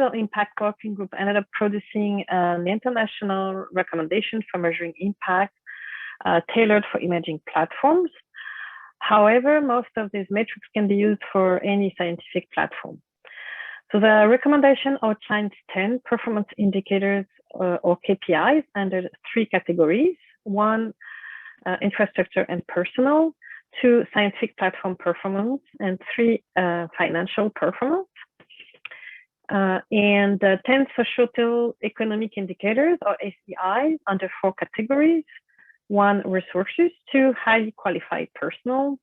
Social Impact Working Group ended up producing an international recommendation for measuring impact tailored for emerging platforms. However, most of these metrics can be used for any scientific platform. So the recommendation outlines 10 performance indicators or KPIs under 3 categories. 1, infrastructure and personal. 2, scientific platform performance. And 3, financial performance. And 10 socio-economic indicators or SEIs under 4 categories. 1, resources. 2, highly qualified personnel.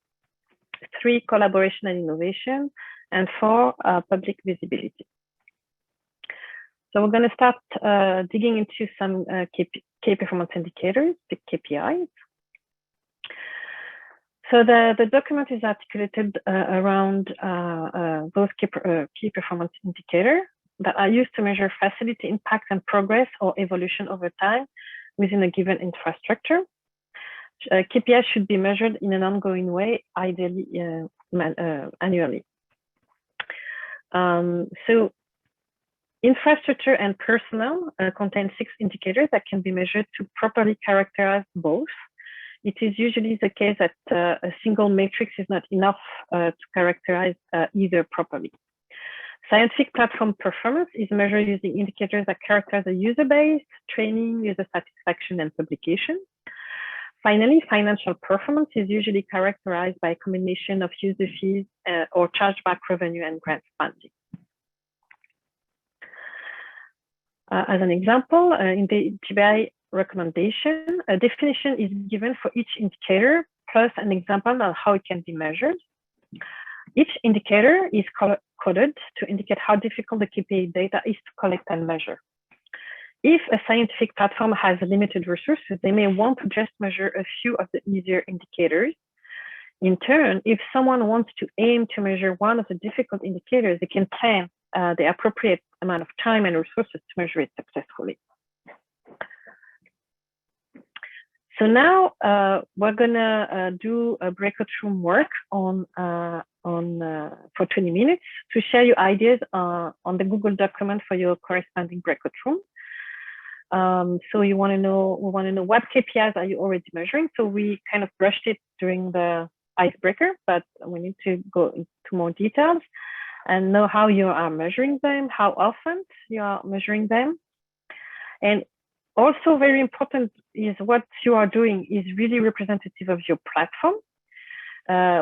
3, collaboration and innovation. And 4, public visibility. So we're going to start digging into some key performance indicators, the KPIs. So the document is articulated around those key performance indicators that are used to measure facility impact and progress or evolution over time within a given infrastructure. KPIs should be measured in an ongoing way, ideally annually. So infrastructure and personnel contain 6 indicators that can be measured to properly characterize both. It is usually the case that a single matrix is not enough to characterize either properly. Scientific platform performance is measured using indicators that characterize the user base, training, user satisfaction, and publication. Finally, financial performance is usually characterized by a combination of user fees or chargeback revenue and grant funding. As an example, in the KPI recommendation, a definition is given for each indicator, plus an example of how it can be measured. Each indicator is coded to indicate how difficult the KPI data is to collect and measure. If a scientific platform has limited resources, they may want to just measure a few of the easier indicators. In turn, if someone wants to aim to measure one of the difficult indicators, they can plan the appropriate amount of time and resources to measure it successfully. So now we're gonna do a breakout room work for 20 minutes to share your ideas on the Google document for your corresponding breakout room. So we want to know what KPIs are you already measuring. So we kind of brushed it during the icebreaker, but we need to go into more details and know how you are measuring them, how often you are measuring them. And also very important is what you are doing is really representative of your platform,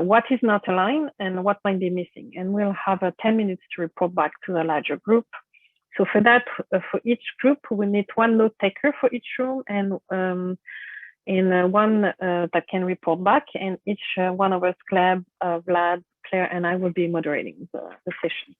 what is not aligned and what might be missing. And we'll have 10 minutes to report back to the larger group. So for that, for each group, we need 1 note taker for each room and one that can report back. And each one of us, Gleb, Vlad, Claire, and I will be moderating the session.